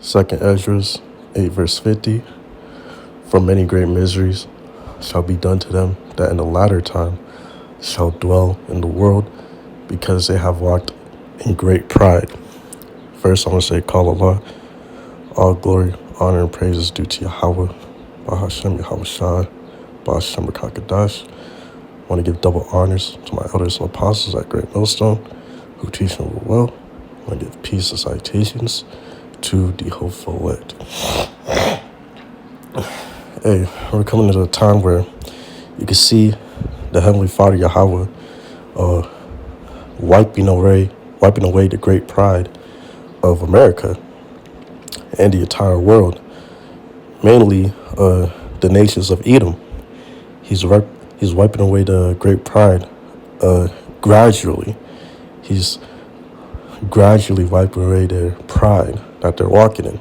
Second Esdras 8 verse 50. For many great miseries shall be done to them that in the latter time shall dwell in the world, because they have walked in great pride. First, I want to say, call Allah. All glory, honor, and praise is due to Yahweh, Bahashem Yahweh Shai, Bahashem Rakakadash. I want to give double honors to my elders and apostles at Great Millstone, who teach them well. I want to give peace and citations to the hopeful elect. Hey, we're coming to a time where you can see the Heavenly Father Yahweh wiping away the great pride of America and the entire world, mainly the nations of Edom. He's wiping away the great pride gradually. He's gradually wiping away their pride that they're walking in.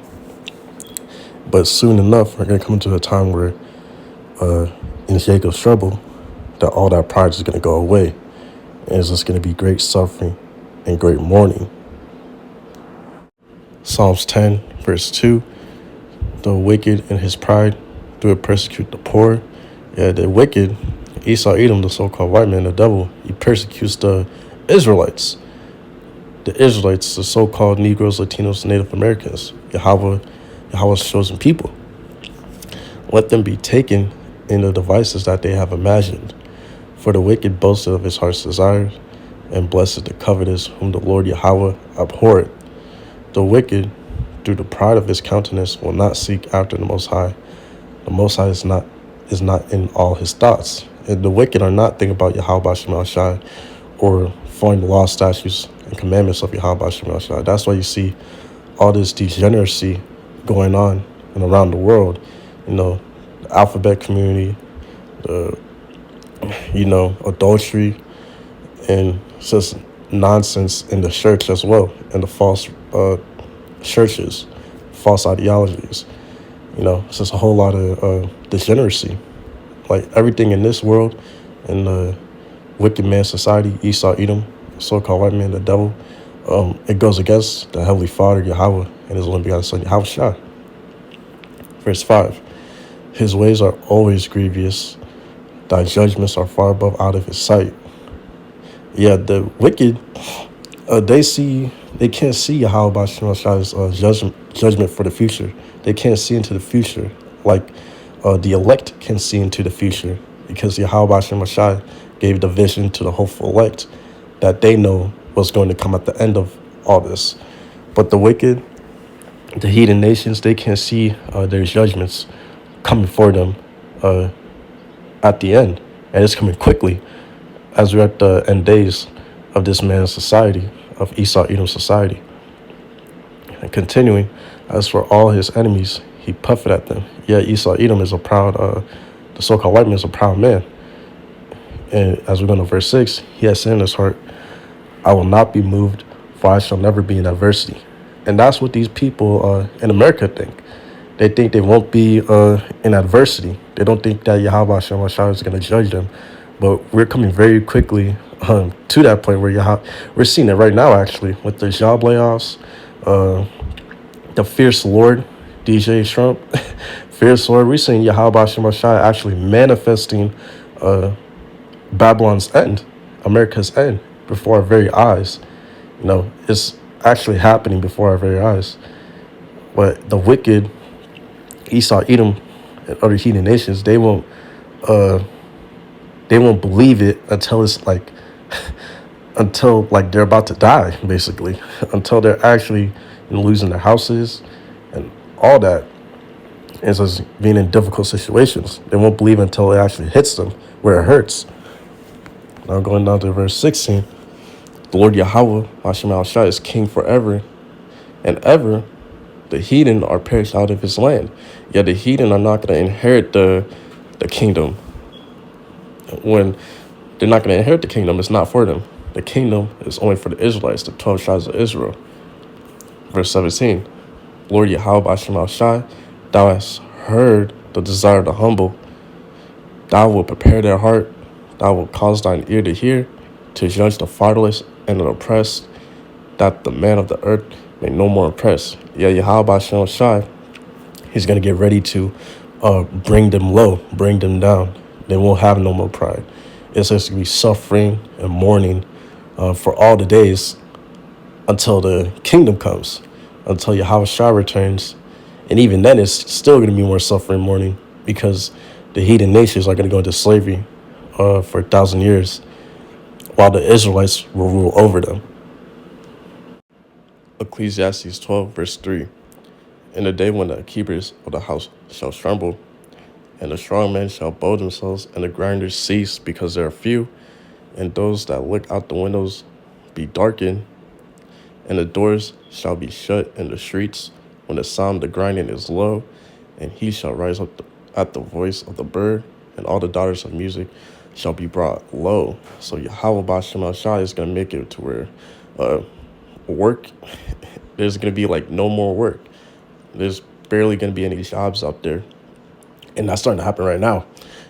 But soon enough, we're going to come into a time where in Jacob's trouble, that all that pride is going to go away. And it's just going to be great suffering and great mourning. Psalms 10, verse 2. The wicked in his pride do persecute the poor. Yeah, the wicked, Esau, Edom, the so-called white man, the devil, he persecutes the Israelites. The Israelites, the so-called Negroes, Latinos, Native Americans, Yahweh's chosen people. Let them be taken in the devices that they have imagined. For the wicked boasted of his heart's desires, and blessed the covetous, whom the Lord Yahweh abhorreth. The wicked, through the pride of his countenance, will not seek after the Most High. The Most High is not in all his thoughts. And the wicked are not thinking about Yahweh Shem Shai or following the law, statutes, and commandments of Yahweh Shem Shai. That's why you see all this degeneracy going on and around the world. The alphabet community, adultery, and just nonsense in the church as well, and the false churches, false ideologies. It's just a whole lot of degeneracy. Like everything in this world, in the wicked man society, Esau, Edom, so-called white man, the devil, it goes against the Heavenly Father, Yahweh, and his only begotten Son, Yahweh Shai. Verse 5. His ways are always grievous. Thy judgments are far above out of his sight. Yeah, the wicked, they can't see Yahweh Shai's judgment for the future. They can't see into the future like the elect can see into the future, because Yahweh Shai gave the vision to the hopeful elect that they know what's going to come at the end of all this. But the wicked, the heathen nations, they can't see their judgments coming for them at the end. And it's coming quickly, as we're at the end days of this man's society, of Esau Edom society. And continuing, as for all his enemies, he puffed at them. Yeah, Esau Edom is a proud, the so-called white man is a proud man. And as we go to verse 6, he has said in his heart, I will not be moved, for I shall never be in adversity. And that's what these people in America think. They think they won't be in adversity. They don't think that Yahweh Shem Shai is going to judge them. But we're coming very quickly to that point where we're seeing it right now, actually, with the job layoffs, the fierce Lord, DJ Trump, fierce Lord. We're seeing Yahweh Shem Shai actually manifesting Babylon's end, America's end, before our very eyes. It's actually happening before our very eyes. But the wicked, Esau, Edom, and other heathen nations, they won't believe it until it's until they're about to die, basically, until they're actually losing their houses and all that, and just being in difficult situations. They won't believe until it actually hits them where it hurts. Now going down to verse 16, the Lord Yahweh, Hashem Al Shai, is king forever and ever. The heathen are perished out of his land. Yet the heathen are not going to inherit the kingdom. When they're not going to inherit the kingdom, it's not for them. The kingdom is only for the Israelites, the 12 tribes of Israel. Verse 17, Lord Yahweh Hashem Al Shai, thou hast heard the desire of the humble. Thou wilt prepare their heart. Thou wilt cause thine ear to hear, to judge the fatherless and the oppressed, that the man of the earth May no more oppress. Yeah, Yahweh Shem Shai, he's going to get ready to bring them low, bring them down. They won't have no more pride. It's just going to be suffering and mourning for all the days until the kingdom comes, until Yahweh Shai returns. And even then, it's still going to be more suffering and mourning because the heathen nations are going to go into slavery for 1,000 years while the Israelites will rule over them. Ecclesiastes 12, verse 3. In the day when the keepers of the house shall tremble, and the strong men shall bow themselves, and the grinders cease because they are few, and those that look out the windows be darkened, and the doors shall be shut in the streets, when the sound of the grinding is low, and he shall rise up at the voice of the bird, and all the daughters of music shall be brought low. So Yahweh Bashem Shai is going to make it to where work, there's going to be like no more work. There's barely going to be any jobs out there. And that's starting to happen right now.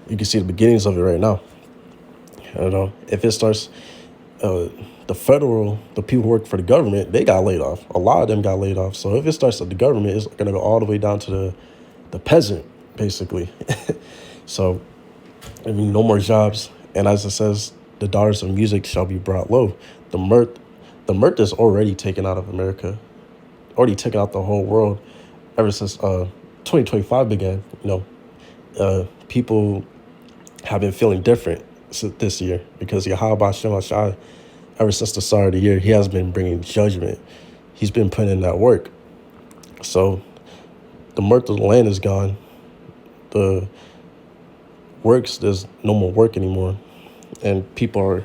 You can see the beginnings of it right now. You know, if it starts, the people who work for the government, they got laid off. A lot of them got laid off. So if it starts at the government, it's going to go all the way down to the peasant, basically. So, I mean, no more jobs. And as it says, the daughters of music shall be brought low. The mirth is already taken out of America, already taken out the whole world ever since 2025 began. You know, people have been feeling different this year because Yahweh Shem Shai, ever since the start of the year, he has been bringing judgment. He's been putting in that work. So the mirth of the land is gone. The works, there's no more work anymore. And people are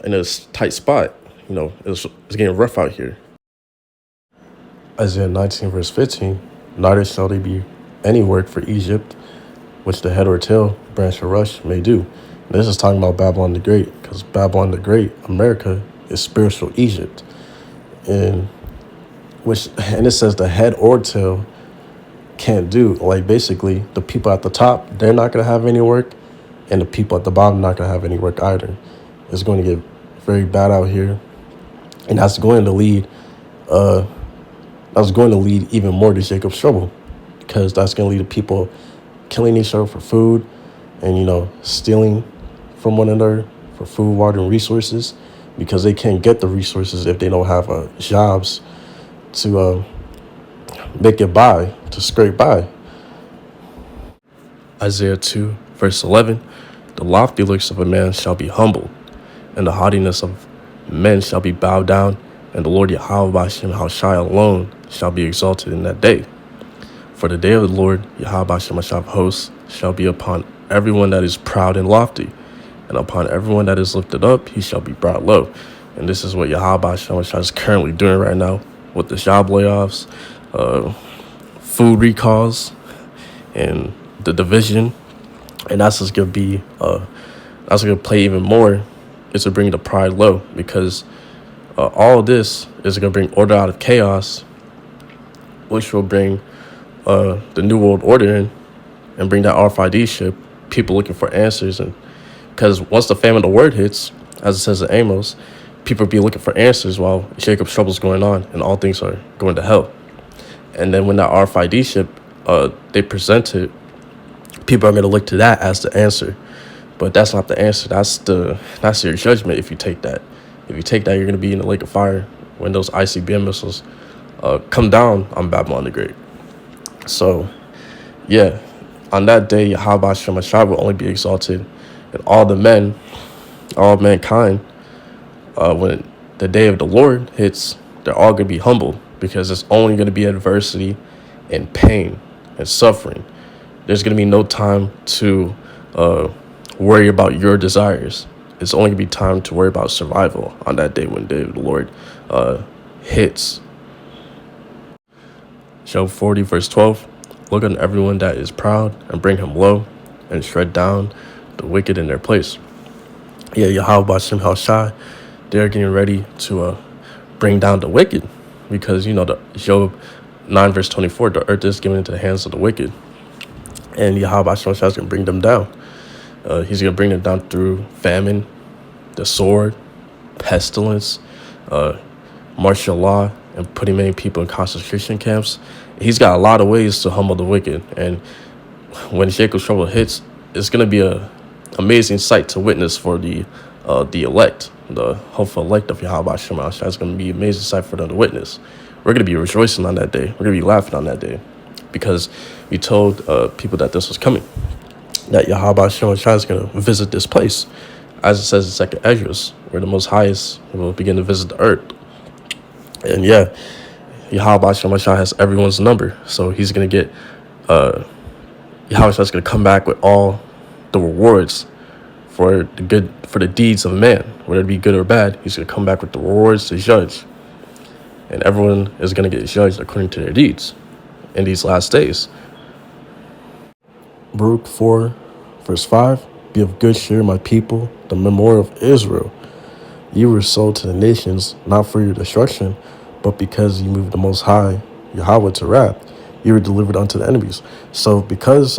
in a tight spot. You know, it's getting rough out here. Isaiah 19, verse 15, neither shall there be any work for Egypt, which the head or tail, branch or rush may do. And this is talking about Babylon the Great, because Babylon the Great, America, is spiritual Egypt. And it says the head or tail can't do. Like, basically, the people at the top, they're not going to have any work, and the people at the bottom not going to have any work either. It's going to get very bad out here. And that's going to lead even more to Jacob's trouble, because that's going to lead to people killing each other for food and, you know, stealing from one another for food, water, and resources, because they can't get the resources if they don't have jobs to make it by, to scrape by. Isaiah 2, verse 11, the lofty looks of a man shall be humbled, and the haughtiness of men shall be bowed down, and the Lord Yahweh Bashem Shai alone shall be exalted in that day. For the day of the Lord Yahweh Bashem Shai of hosts shall be upon everyone that is proud and lofty, and upon everyone that is lifted up he shall be brought low. And this is what Yahweh Bashem Shai is currently doing right now with the job layoffs, food recalls, and the division. And that's just going to be, that's going to play even more, is to bring the pride low, because all of this is going to bring order out of chaos, which will bring the New World Order in and bring that RFID ship, people looking for answers. And because once the famine of the word hits, as it says in Amos, people will be looking for answers while Jacob's trouble is going on and all things are going to hell. And then when that RFID ship, they present it, people are going to look to that as the answer. But that's not the answer. That's your judgment if you take that. If you take that, you're going to be in the lake of fire when those ICBM missiles come down on Babylon the Great. So, yeah, on that day, Yahweh Shem Shai will only be exalted, and all mankind, when the day of the Lord hits, they're all going to be humbled, because it's only going to be adversity and pain and suffering. There's going to be no time to worry about your desires. It's only going to be time to worry about survival on that day when the day of the Lord hits. Job 40, verse 12, look on everyone that is proud and bring him low and shred down the wicked in their place. Yeah, Yahweh Bashem Shai, they're getting ready to bring down the wicked, because, you know, the Job 9, verse 24, the earth is given into the hands of the wicked. And Yahweh Bashem Shai is going to bring them down. He's going to bring them down through famine, the sword, pestilence, martial law, and putting many people in concentration camps. He's got a lot of ways to humble the wicked. And when Jacob's trouble hits, it's going to be a amazing sight to witness for the elect, the hopeful elect of Yahweh Shema. It's going to be an amazing sight for them to witness. We're going to be rejoicing on that day. We're going to be laughing on that day because we told people that this was coming, that Yahweh Shema is going to visit this place. As it says in Second Esdras, where the Most Highest will begin to visit the earth. And yeah, Yahweh Shema has everyone's number. So he's going to get, Yahweh is going to come back with all the rewards for the deeds of man, whether it be good or bad. He's going to come back with the rewards to judge. And everyone is going to get judged according to their deeds in these last days. Baruch 4, verse 5, be of good cheer, my people, the memorial of Israel. You were sold to the nations, not for your destruction, but because you moved the Most High, Yahweh, to wrath. You were delivered unto the enemies. So because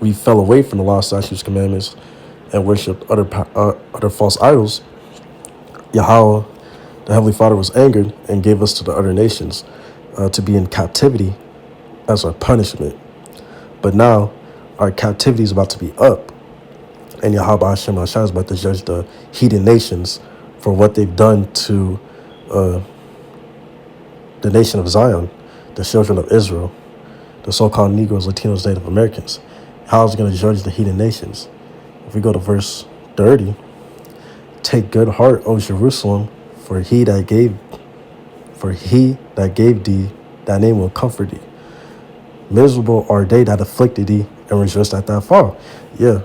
we fell away from the law, statutes, commandments, and worshipped other false idols, Yahweh, the Heavenly Father, was angered and gave us to the other nations to be in captivity as our punishment. But now our captivity is about to be up, and Yahweh Hashem Hashai is about to judge the heathen nations for what they've done to the nation of Zion, the children of Israel, the so-called Negroes, Latinos, Native Americans. How is he going to judge the heathen nations? If we go to verse 30, take good heart, O Jerusalem, for he that gave thee, thy name will comfort thee. Miserable are they that afflicted thee, and rejoiced at thy fall. Yeah,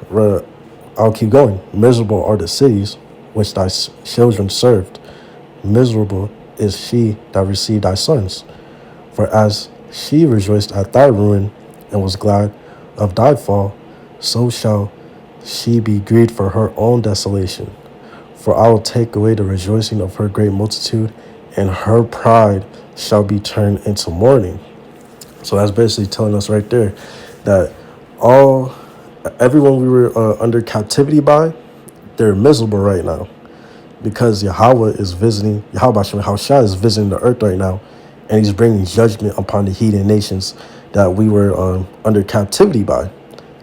I'll keep going. Miserable are the cities which thy children served. Miserable is she that received thy sons. For as she rejoiced at thy ruin, and was glad of thy fall, so shall she be grieved for her own desolation. For I will take away the rejoicing of her great multitude, and her pride shall be turned into mourning. So that's basically telling us right there that everyone we were under captivity by, they're miserable right now, because Yahweh is visiting, Yahweh Shai is visiting the earth right now, and he's bringing judgment upon the heathen nations that we were under captivity by,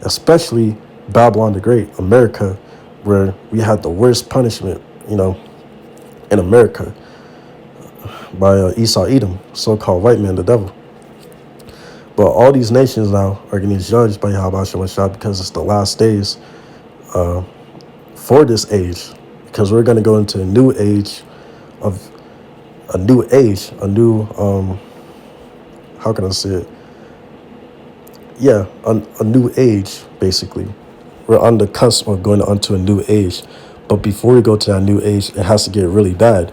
especially Babylon the Great, America, where we had the worst punishment, in America by Esau Edom, so-called white man, the devil. But all these nations now are getting judged by Yahweh Shai because it's the last days for this age, because we're going to go into a new how can I say it? Yeah, a new age, basically. We're on the cusp of going onto a new age. But before we go to that new age, it has to get really bad.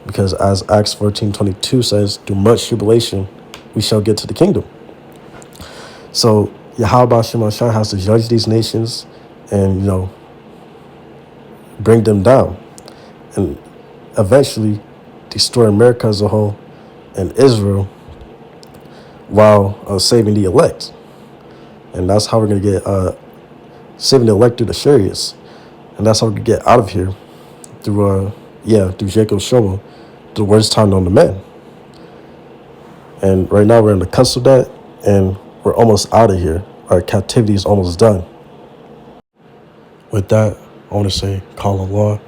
Because as Acts 14:22 says, through much tribulation, we shall get to the kingdom. So Yahweh Shai has to judge these nations and, bring them down. And eventually destroy America as a whole and Israel while saving the elect. And that's how we're going to get saving the elect through the chariots. And that's how we can get out of here through Jacob's trouble, the worst time known to man. And right now we're in the cusp of that, and we're almost out of here. Our captivity is almost done. With that, I want to say, call Allah,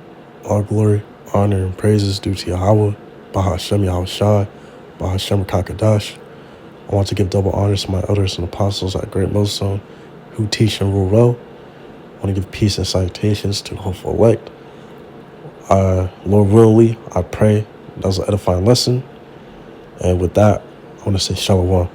all glory, honor, and praises due to Yahweh, Bahashem Yahushai, Bahashem Kakadash. I want to give double honors to my elders and apostles at Great Millstone who teach and rule well. I want to give peace and salutations to the hopeful elect. Lord willingly, I pray that was an edifying lesson. And with that, I want to say shalom.